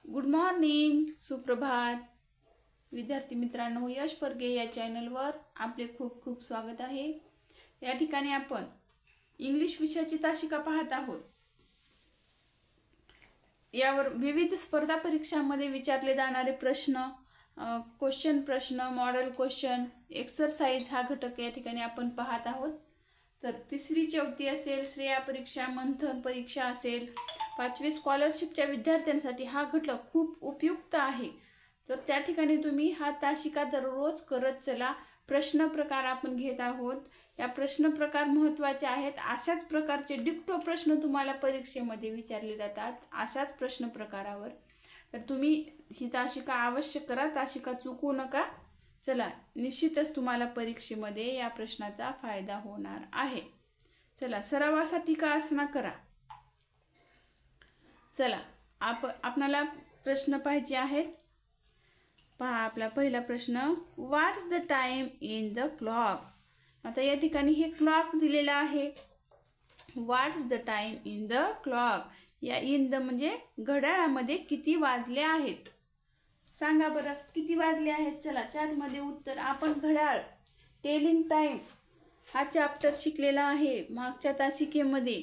Good morning, सुप्रभात विद्यार्थी मित्रांनो, यश परगे या चॅनलवर आपले खूप खूप स्वागत आहे। या ठिकाणी आपण इंग्लिश विषयाची तासिका पाहत आहोत। यावर विविध स्पर्धा परीक्षांमध्ये विचारले जाणारे प्रश्न, प्रश्न, मॉडेल क्वेश्चन, एक्सरसाइज हा घटक या ठिकाणी आपण पाहत आहोत। तर तिसरी चौथी असेल, श्रेया परीक्षा, मंथन परीक्षा असेल, 5वी स्कॉलरशिपच्या विद्यार्थ्यांसाठी हा घटक खूप उपयुक्त आहे। तर त्या ठिकाणी तुम्ही हा तासिका दररोज करत चला। प्रश्न प्रकार आपण घेत आहोत। या प्रश्न प्रकार महत्त्वाचे आहेत। अशाच प्रकारचे डिक्टो प्रश्न तुम्हाला परीक्षेमध्ये विचारले जातात, अशाच प्रश्न प्रकारावर। तर तुम्ही ही तासिका अवश्य करा, तासिका चुकू नका। चला, निश्चितच तुम्हाला परीक्षेमध्ये या प्रश्नाचा फायदा होणार आहे। चला, सरावासाठी का असना करा। चला, आपल्याला प्रश्न पाहिजे आहेत। पहा, आपला पहिला प्रश्न, what's the time in the clock. आता या ठिकाणी हे क्लॉक दिलेला आहे। What's the time in the clock, या इन द म्हणजे घड्याळामध्ये किती वाजले आहेत। सांगा बरं, किती वाजले आहेत। चला, चॅटमध्ये उत्तर। आपण घड्याळ, टेलिंग टाइम हा चॅप्टर शिकलेला आहे मागच्या तासिकेमध्ये।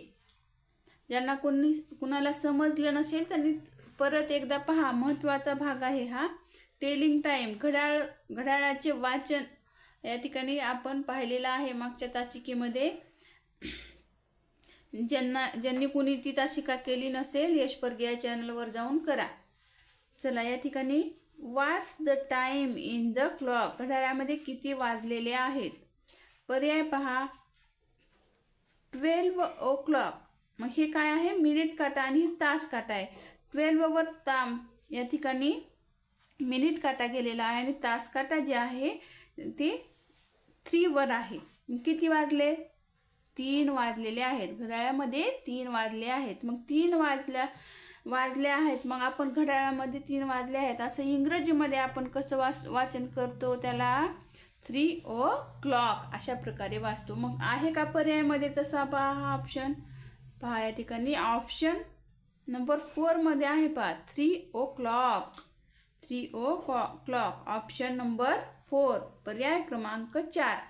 ज्यांना कुणाला समजलं नसेल त्यांनी परत एकदा पहा, महत्त्वाचा भाग आहे हा। टेलिंग टाइम, घड्याळाचे वाचन या ठिकाणी आपण पाहिलेला आहे मागच्या तासिकेमध्ये। ज्यांनी कुणी ती तासिका केली नसेल, यश परगे या चॅनलवर जाऊन करा। चला, या ठिकाणी what's the time in the clock, घड्याळामध्ये किती वाजलेले आहेत। पर्याय पहा, 12 o'clock। मग हे काय आहे, मिनिट काटा आणि तास काटा आहे। 12 वर या ठिकाणी मिनिट काटा गेलेला आहे आणि तास काटा जे आहे ते 3 वर आहे। किती वाजले, 3 वाजलेले आहेत। घड्याळामध्ये 3 वाजले आहेत। मग 3 वाजले आहेत। मग आपण घड्याळामध्ये 3 वाजले आहेत असं इंग्रजीमध्ये आपण कसं वाचन करतो, त्याला 3 o'clock अशा प्रकारे वाचतो। मग आहे का पर्यायामध्ये तसा, पहा हा ऑप्शन। पहा, या ठिकाणी ऑप्शन नंबर 4 मध्ये आहे। पहा, 3 o'clock, 3 o'clock, ऑप्शन नंबर 4, पर्याय क्रमांक 4।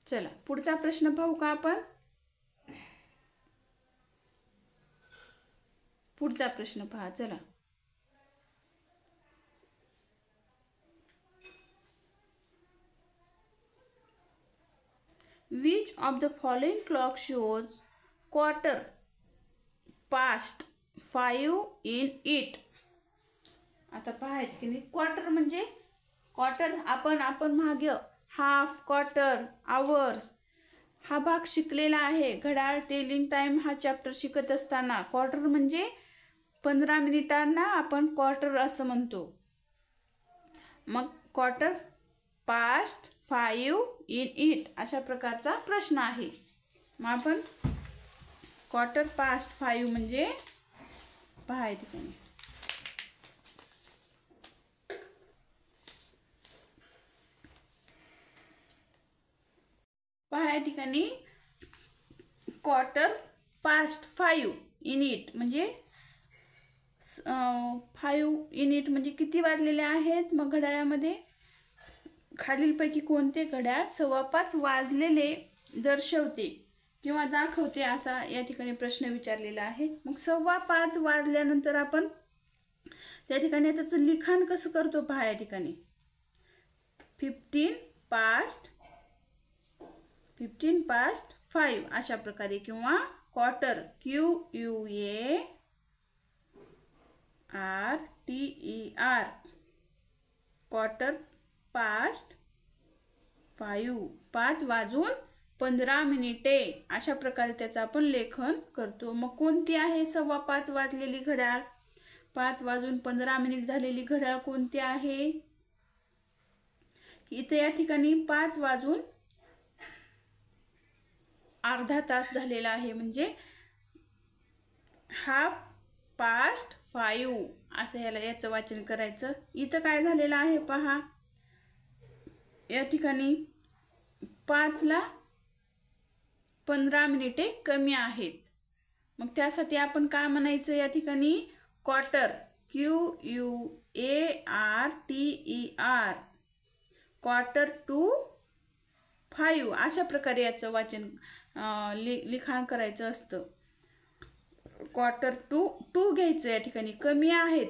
चला, पुढचा प्रश्न पाहू का आपण। पुढचा प्रश्न पहा, चला। Which of the following clock shows quarter past 5 in it? आता पहा, की नाही, क्वार्टर म्हणजे क्वार्टर आपण मागे हाफ, क्वार्टर, आवर्स हा भाग शिकलेला आहे। घड्याळ, टेलिंग टाइम हा चॅप्टर शिकत असताना क्वार्टर म्हणजे 15 मिनिटांना आपण क्वार्टर असं म्हणतो। मग क्वार्टर पास्ट 5 इन इट अशा प्रकारचा प्रश्न आहे। मग आपण क्वार्टर पास्ट 5 म्हणजे पहा, ठिकाणी पहा, या ठिकाणी क्वार्टर पास्ट 5 इन इट म्हणजे 5 इन इट म्हणजे किती वाजलेले आहेत। मग घड्याळामध्ये खालीलपैकी कोणते घड्याळ 5:15 वाजलेले दर्शवते किंवा दाखवते, असा या ठिकाणी प्रश्न विचारलेला आहे। मग 5:15 वाजल्यानंतर आपण त्या ठिकाणी त्याचं लिखाण कसं करतो, पहा या ठिकाणी 15 past 5 अशा प्रकारे, किंवा क्वार्टर QUARTER, क्वार्टर पास्ट 5, 5:15 अशा प्रकारे त्याचं आपण लेखन करतो। मग कोणती आहे 5:15 वाजलेली घड्याळ, 5:15 झालेली घड्याळ कोणती आहे। इथे या ठिकाणी 5 वाजून अर्धा तास झालेला आहे, म्हणजे हाफ पास्ट 5 असं याचं वाचन करायचं। इथं काय झालेलं आहे पहा, या ठिकाणी 5 ला 15 मिनिटे कमी आहेत। मग त्यासाठी आपण काय म्हणायचं, या ठिकाणी क्वार्टर QUARTER, 4:45 अशा प्रकारे याचं वाचन लिखाण करायचं असतं. 4:45 घ्यायचं या ठिकाणी. कमी आहेत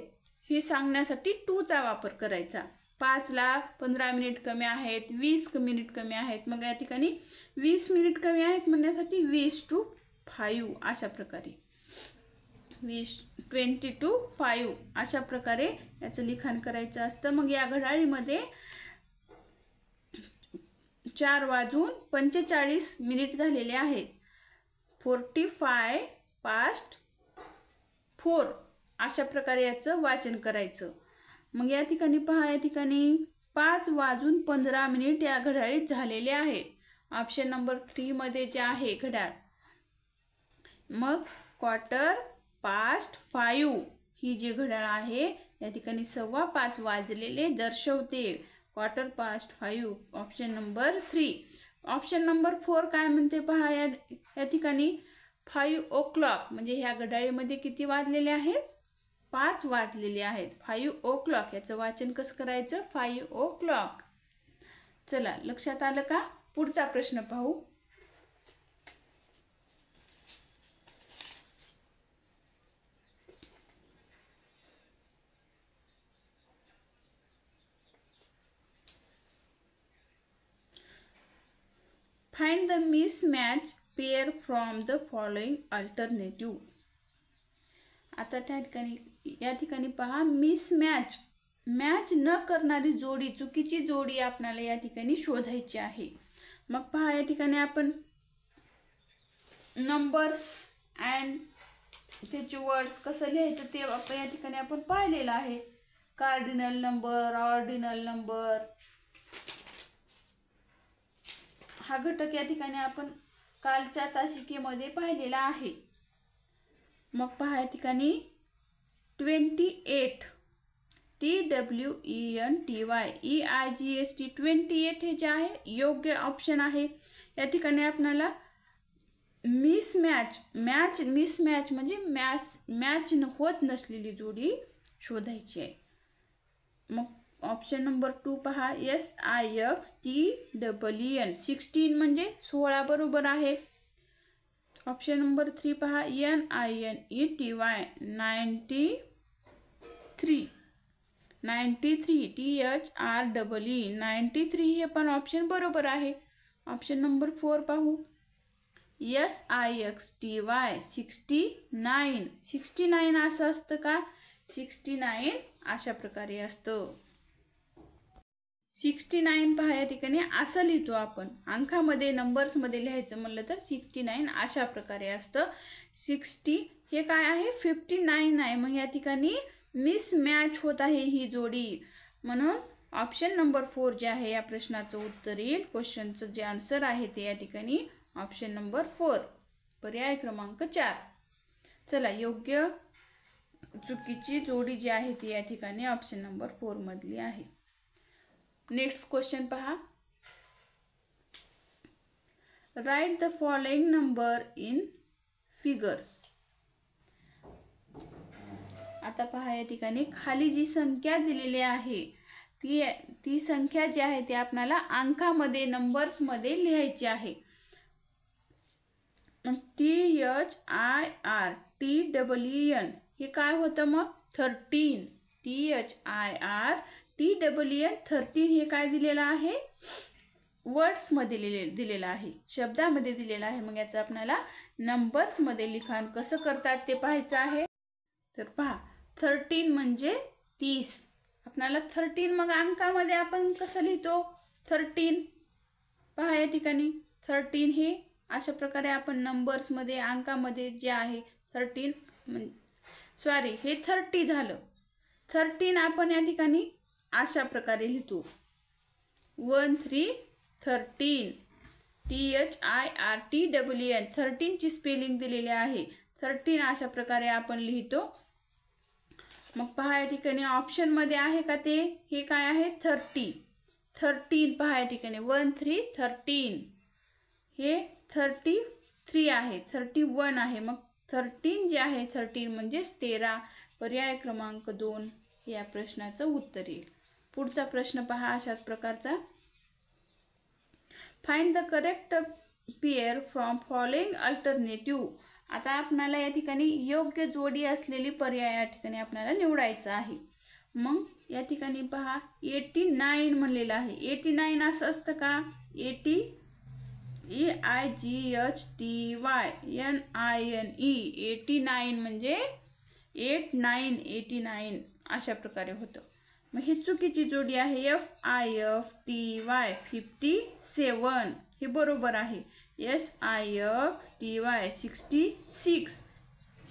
हे सांगण्यासाठी 2 चा वापर करायचा. 5 ला 15 मिनिट कमी आहेत, 20 मिनिट कमी आहेत, मग या ठिकाणी 20 मिनिट कमी आहेत म्हणण्यासाठी 20:5 अशा प्रकारे 20:5 अशा प्रकारे याचं लिखाण करायचं असतं. मग या घड्याळीमध्ये 4:45 झालेले आहेत. 4:45 अशा प्रकारे याचं वाचन करायचं. मग या ठिकाणी पहा, या ठिकाणी 5:15 या घड्याळीत झालेले आहेत. ऑप्शन नंबर 3 मध्ये जे आहे घड्याळ. मग 4:15 ही जी घड्याळ आहे या ठिकाणी 5:15 वाजलेले दर्शवते. 4:15 ऑप्शन नंबर 3. ऑप्शन नंबर 4 काय म्हणते पहा, या ठिकाणी 5 o'clock म्हणजे ह्या घड्याळीमध्ये किती वाजलेले आहेत? 5 वाजलेले आहेत. 5 o'clock याचं वाचन कसं करायचं? 5 o'clock. चला, लक्षात आलं का? पुढचा प्रश्न पाहू. Find the mismatch pair from the following alternative. आता या ठिकाणी पहा, मिसमॅच मॅच न करणारी जोडी, चुकीची जोडी आपल्याला या ठिकाणी शोधायची आहे. मग पहा, या ठिकाणी आपण नंबर्स अँड त्याचे वर्ड्स कसं लिहायचं ते या ठिकाणी आपण पाहिलेलं आहे. कार्डिनल नंबर, ऑर्डिनल नंबर हा घटक या ठिकाणी आपण कालच्या तासिकेमध्ये पाहिलेला आहे. मग पहा, या ठिकाणी 28 TWENTY 28 हे जे आहे योग्य ऑप्शन आहे. या ठिकाणी आपल्याला मिसमॅच म्हणजे मॅच होत नसलेली जोडी शोधायची आहे. मग ऑप्शन नंबर 2 पहा, SIXTEEN 16 म्हणजे 16 बरोबर आहे. ऑप्शन नंबर 3 पहा, NINETY 93 THREE 93 हे पण ऑप्शन बरोबर आहे. ऑप्शन नंबर 4 पाहू, SIXTY 69 असं असतं का? 69 अशा प्रकारे असतं. 69 पहा, या ठिकाणी असं लिहितो आपण. अंकामध्ये नंबर्समध्ये लिहायचं म्हणलं तर 69 अशा प्रकारे असतं. 60 हे काय आहे? 59 आहे. मग या ठिकाणी मिसमॅच होत आहे ही जोडी. म्हणून ऑप्शन नंबर 4 जे आहे या प्रश्नाचं उत्तर येईल. क्वेश्चनचं जे आन्सर आहे ते या ठिकाणी ऑप्शन नंबर 4 पर्याय क्रमांक 4. चला, योग्य चुकीची जोडी जी आहे ती या ठिकाणी ऑप्शन नंबर 4 मधली आहे. नेक्स्ट क्वेश्चन पहा, write the following number in figures. आता पहा, या ठिकाणी खाली जी संख्या दिलेली आहे ती संख्या जी आहे ती आपल्याला अंकामध्ये नंबर्समध्ये लिहायची आहे. THIRTEEN हे काय होतं मग? 13. THIRTEEN 13 हे काय दिलेलं आहे? वर्ड्समध्ये दिलेलं आहे, शब्दामध्ये दिलेलं आहे. मग याचं आपल्याला नंबर्समध्ये लिखाण कसं करतात ते पाहायचं आहे. तर पहा, 13 म्हणजे 30. आपल्याला 13 मग अंकामध्ये आपण कसं लिहितो? 13 पहा, या ठिकाणी 13 हे अशा प्रकारे आपण नंबर्समध्ये अंकामध्ये जे आहे 13 हे 30 झालं. 13 आपण या ठिकाणी अशा प्रकारे लिहितो. 13 13 THIRTEEN 13 ची स्पेलिंग दिलेली आहे. 13 अशा प्रकारे आपण लिहितो. मग पहा, या ठिकाणी ऑप्शन मध्ये आहे का ते? हे काय आहे? 13 पहा, या ठिकाणी 13 13 हे 33 आहे, 31 आहे. मग 13 जे आहे 13 म्हणजेच 13. पर्याय क्रमांक 2 या प्रश्नाचं उत्तर येईल. पुढचा प्रश्न पहा अशाच प्रकारचा. Find the correct pair from following alternative. आता आपल्याला या ठिकाणी योग्य जोडी असलेली पर्याय या ठिकाणी आपल्याला निवडायचं आहे. मग या ठिकाणी पहा 89 म्हणलेलं आहे. 89 असं असतं का? 80 EIGHTYNINE 89 म्हणजे 89 अशा प्रकारे होतं. मग ही चुकीची जोडी आहे. FIFTY 57 हे बरोबर आहे. SIXTY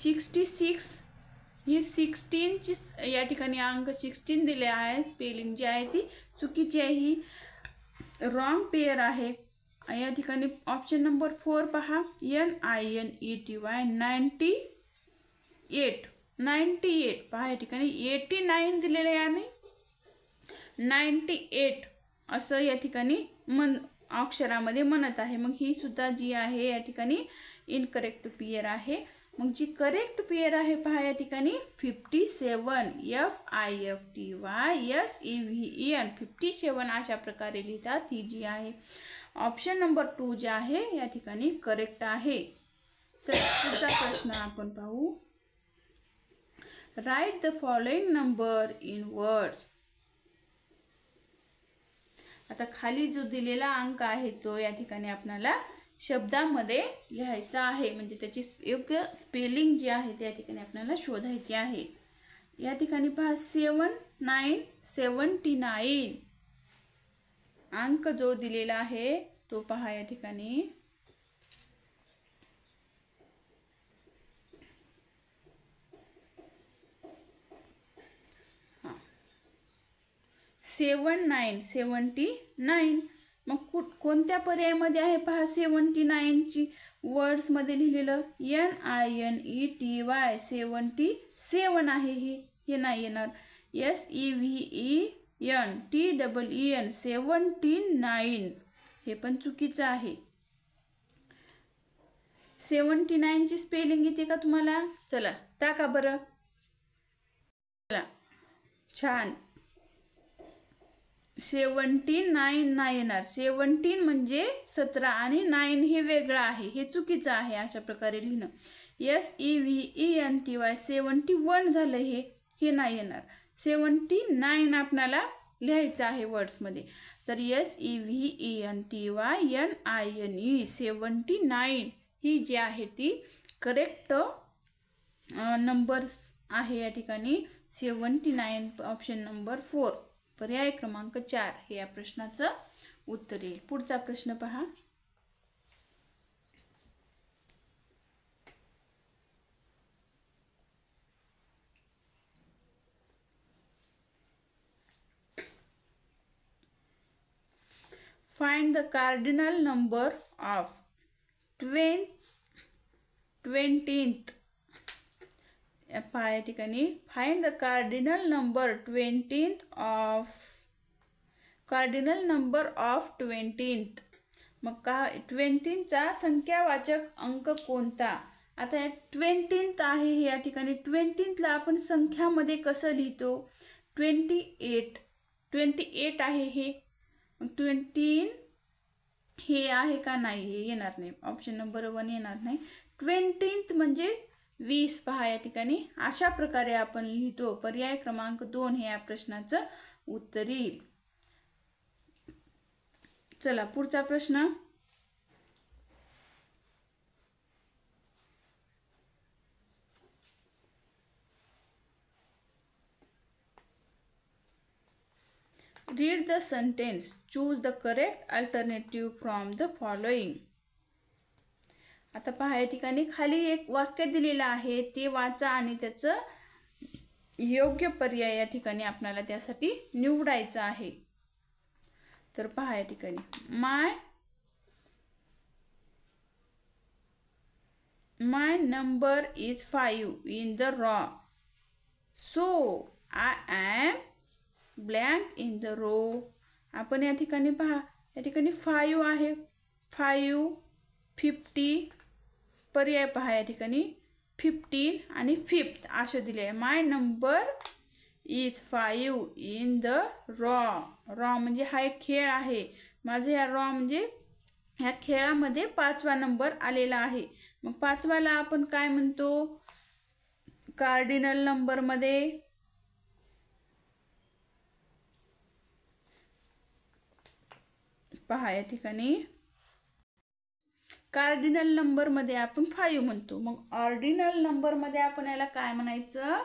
66 ही 16 ची या ठिकाणी अंक 16 दिले आहे. स्पेलिंग जी आहे ती चुकीची आहे. ही रॉंग पेअर आहे. या ठिकाणी ऑप्शन नंबर 4 पहा. NINETY 98 पहा. या ठिकाणी 89 दिलेले आहे आणि 98 असं या ठिकाणी अक्षरामध्ये म्हणत आहे. मग ही सुद्धा जी आहे या ठिकाणी इनकरेक्ट पेअर आहे. मग जी करेक्ट पेअर आहे पहा या ठिकाणी 57 FIFTY SEVEN 57 अशा प्रकारे लिहितात. ही जी आहे ऑप्शन नंबर 2 जे आहे या ठिकाणी करेक्ट आहे. चला पुढचा प्रश्न आपण पाहू. Write the following number in words. आता खाली जो दिलेला अंक आहे तो या ठिकाणी आपल्याला शब्दामध्ये लिहायचा आहे. म्हणजे त्याची योग्य स्पेलिंग जी आहे त्या ठिकाणी आपल्याला शोधायची आहे. या ठिकाणी पहा 79 अंक जो दिलेला आहे तो पहा या ठिकाणी 79. मग कोणत्या पर्यायामध्ये आहे पहा 79 ची वर्ड्स मध्ये लिहिलेलं NINETY 77 आहे. हे नाही येणार. SEVENTEEN 79 हे पण चुकीचं आहे. 79 ची स्पेलिंग येते का तुम्हाला? चला टाका बरं. चला छान. 79 नाही येणार. 17 म्हणजे 17 आणि 9 हे वेगळं आहे. हे चुकीचं आहे अशा प्रकारे लिहिणं. SEVENTY 71 झालं. हे नाही येणार. 79 आपल्याला लिहायचं आहे वर्ड्समध्ये. तर SEVENTYNINE 79 ही जी आहे ती करेक्ट नंबर्स आहे. या ठिकाणी 79 ऑप्शन नंबर 4 पर्याय क्रमांक 4 हे या प्रश्नाचं उत्तर येईल. पुढचा प्रश्न पहा. Find the cardinal number of 20th. पहा या ठिकाणी find the cardinal number 20th of 20th. मग का 20 चा संख्यावाचक अंक कोणता? आता 20th आहे हे. या ठिकाणी 20th ला आपण संख्यामध्ये कसं लिहितो? 28 आहे हे. 20 हे आहे का? नाही, हे येणार नाही. ऑप्शन नंबर 1 येणार नाही. 20th म्हणजे 20 पहा या ठिकाणी अशा प्रकारे आपण लिहितो. पर्याय क्रमांक 2 हे या प्रश्नाचं उत्तर येईल. चला पुढचा प्रश्न. Read the sentence. Choose the correct alternative from the following. आता पहा या ठिकाणी खाली एक वाक्य दिलेलं आहे. ते वाचा आणि त्याचं योग्य पर्याय या ठिकाणी आपल्याला त्यासाठी निवडायचा आहे. तर पहा या ठिकाणी My number is 5 in the row. So I am blank in the row. आपण या ठिकाणी पहा या ठिकाणी 5 आहे. 5 50 पर्याय पहा या ठिकाणी 15 आणि 5th असे दिले आहे. My number is 5 in the row. Row म्हणजे हा एक खेळ आहे. माझं या रॉ म्हणजे ह्या खेळामध्ये 5वा नंबर आलेला आहे. मग 5वाला आपण काय म्हणतो कार्डिनल नंबरमध्ये? पहा या ठिकाणी कार्डिनल नंबरमध्ये आपण 5 म्हणतो. मग ऑर्डिनल नंबरमध्ये आपण याला काय म्हणायचं?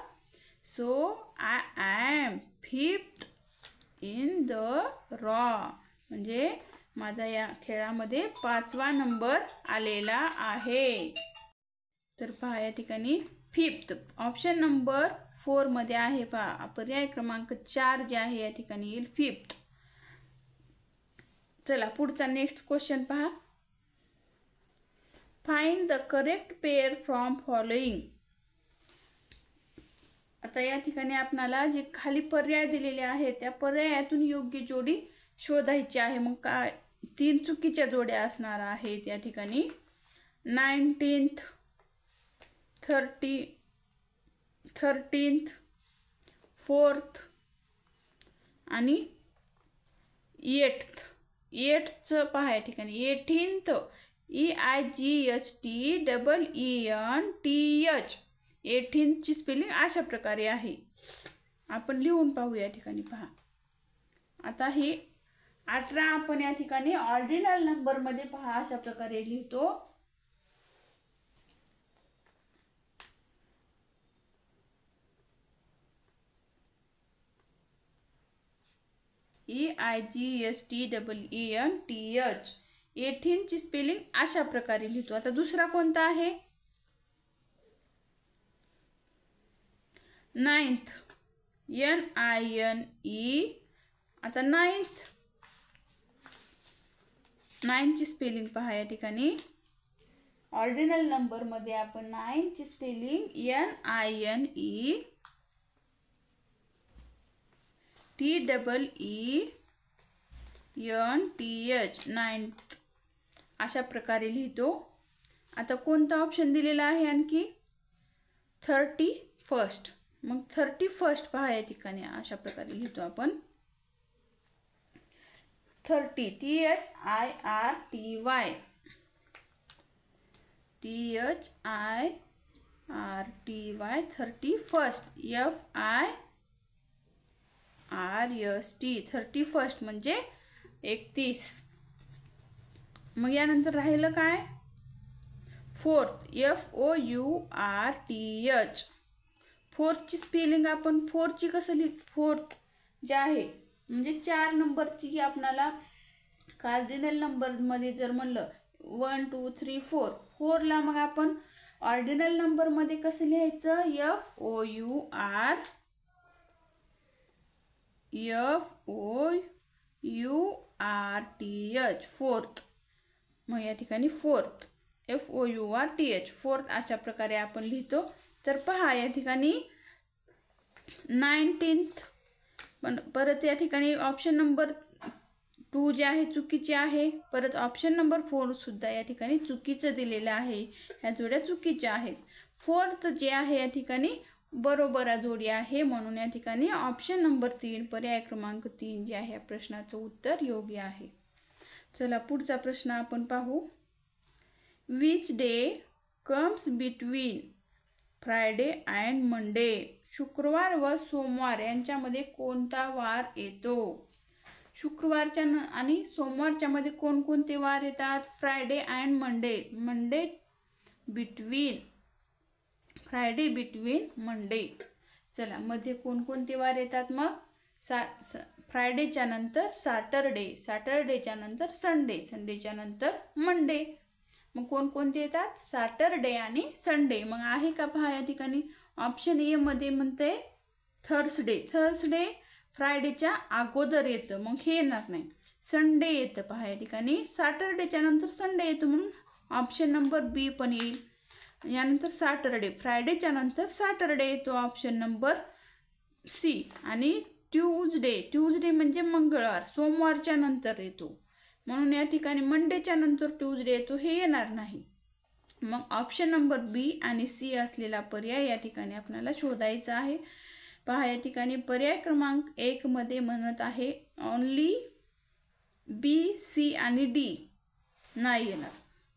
So I am 5th in the raw. म्हणजे माझा या खेळामध्ये 5वा नंबर आलेला आहे. तर पहा या ठिकाणी 5th ऑप्शन नंबर 4 मध्ये आहे. पहा पर्याय क्रमांक 4 जे आहे या ठिकाणी येईल 5th. चला पुढचा नेक्स्ट क्वेश्चन पहा. Find the correct pair from following. आता या ठिकाणी आपल्याला जे खाली पर्याय दिलेले आहेत त्या पर्यायातून योग्य जोडी शोधायची आहे. मग काय 3 चुकीच्या जोड्या असणार आहेत या ठिकाणी. 19th 13th 4th आणि 8th. 8th पहा या ठिकाणी 18th EIGHTEENTH. 18th ची स्पेलिंग अशा प्रकारे आहे. आपण लिहून पाहू या ठिकाणी. पहा आता ही 18 आपण या ठिकाणी ऑर्डिनल नंबर मध्ये पहा अशा प्रकारे लिहितो. EIGHTEENTH. 18 ची स्पेलिंग अशा प्रकारे लिहितो. आता दुसरा कोणता आहे? 9th NINE. आता 9th ची स्पेलिंग पहा या ठिकाणी. ऑर्डिनल नंबर मध्ये आपण 9 ची स्पेलिंग NINETEENTH 9th अशा प्रकारे लिहितो. आता कोणता ऑप्शन दिलेला आहे आणखी? 31st. मग 31st पहा या ठिकाणी अशा प्रकारे लिहितो आपण. 30 THIRTY 31st FIRST 31st म्हणजे 31. मग यानंतर राहिलं काय? 4th FOURTH. 4th ची स्पेलिंग आपण 4 ची कसं लिहितो? 4th जे आहे म्हणजे 4 नंबरची की आपल्याला कार्डिनल नंबर मध्ये जर म्हणलं 1 2 3 4 4 ला मग आपण ऑर्डिनल नंबर मध्ये कसं लिहायचं? FOURTH 4th. मग या ठिकाणी 4th FOURTH 4th अशा प्रकारे आपण लिहितो. तर पहा या ठिकाणी 19th पण परत या ठिकाणी ऑप्शन नंबर 2 जे आहे चुकीचे आहे. परत ऑप्शन नंबर 4 सुद्धा या ठिकाणी चुकीचं दिलेलं आहे. ह्या जोड्या चुकीच्या आहेत. 4th जे आहे या ठिकाणी बरोबर जोडी आहे. म्हणून या ठिकाणी ऑप्शन नंबर 3 पर्याय क्रमांक 3 जे आहे या प्रश्नाचं उत्तर योग्य आहे. चला पुढचा प्रश्न आपण पाहू. Which day comes between Friday and Monday. शुक्रवार व सोमवार यांच्यामध्ये कोणता वार येतो? शुक्रवारच्या आणि सोमवारच्या मध्ये कोणकोणते वार येतात? Friday and Monday. Friday between Monday. चला मध्ये कोणकोणते वार येतात? मग फ्रायडेच्या नंतर सॅटरडे, सॅटरडेच्या नंतर संडे, संडेच्या नंतर मंडे. मग कोणकोणते येतात? सॅटरडे आणि संडे. मग आहे का पहा या ठिकाणी ऑप्शन ए मध्ये म्हणते थर्सडे. थर्सडे फ्रायडेच्या अगोदर येतं मग हे येणार नाही. संडे येतं पहा या ठिकाणी. सॅटरडेच्या नंतर संडे येतो म्हणून ऑप्शन नंबर बी पण येईल. यानंतर सॅटरडे फ्रायडेच्या नंतर सॅटरडे येतो ऑप्शन नंबर सी. आणि ट्यूजडे, ट्यूजडे म्हणजे मंगळवार सोमवारच्या नंतर येतो म्हणून या ठिकाणी मंडेच्या नंतर ट्यूजडे येतो हे येणार नाही. मग ऑप्शन नंबर बी आणि सी असलेला पर्याय या ठिकाणी आपल्याला शोधायचा आहे. पहा या ठिकाणी पर्याय क्रमांक 1 मध्ये म्हणत आहे ओनली बी, सी आणि डी नाही येणार.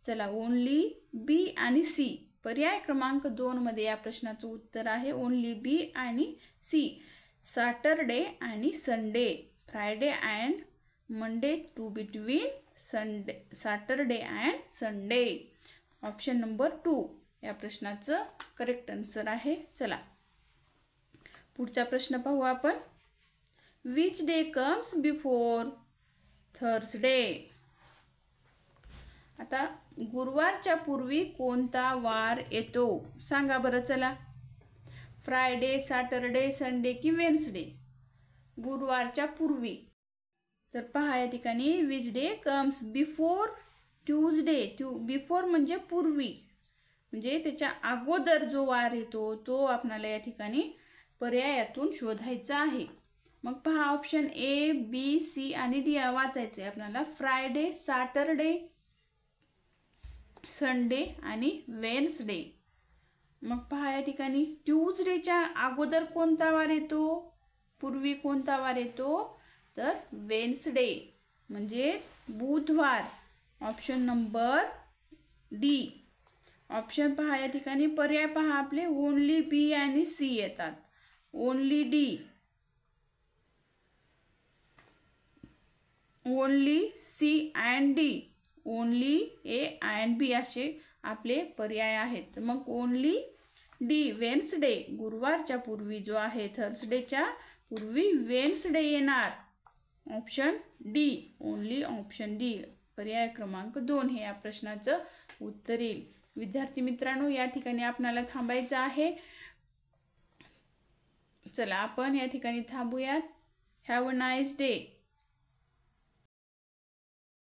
चला, ओनली बी आणि सी. पर्याय क्रमांक 2 मध्ये या प्रश्नाचं उत्तर आहे ओनली बी आणि सी. सॅटरडे आणि Sunday, Friday and Monday to between Sunday, Saturday and Sunday. Option number 2 या प्रश्नाचं करेक्ट आन्सर आहे. चला पुढचा प्रश्न पाहू आपण. Which day comes before Thursday. आता गुरुवारच्या पूर्वी कोणता वार येतो सांगा बरं. चला, फ्रायडे, सॅटरडे, संडे की वेन्सडे. गुरुवारच्या पूर्वी. तर पहा या ठिकाणी which day comes before Tuesday. Before म्हणजे पूर्वी, म्हणजे त्याच्या अगोदर जो वार येतो तो आपल्याला या ठिकाणी पर्यायातून शोधायचा आहे. मग पहा ऑप्शन ए, बी, सी आणि डी वाचायचे आपल्याला. फ्रायडे, सॅटरडे, संडे आणि वेन्सडे. मग पहा या ठिकाणी ट्यूजडेच्या अगोदर कोणता वार येतो, पूर्वी कोणता वार येतो, तर वेन्सडे म्हणजेच बुधवार. Option number D. ऑप्शन पहा या ठिकाणी पर्याय पहा आपले ओनली बी आणि सी येतात. Only D, only C and D, only A and B असे आपले पर्याय आहेत. मग ओनली डी वेन्सडे, गुरुवारच्या पूर्वी जो आहे थर्सडेच्या पूर्वी वेन्सडे येणार. Option D, only option D. पर्याय क्रमांक 2 हे या प्रश्नाचं उत्तर येईल. विद्यार्थी मित्रांनो, या ठिकाणी आपल्याला थांबायचं आहे. चला आपण या ठिकाणी थांबूयात. Have a nice day.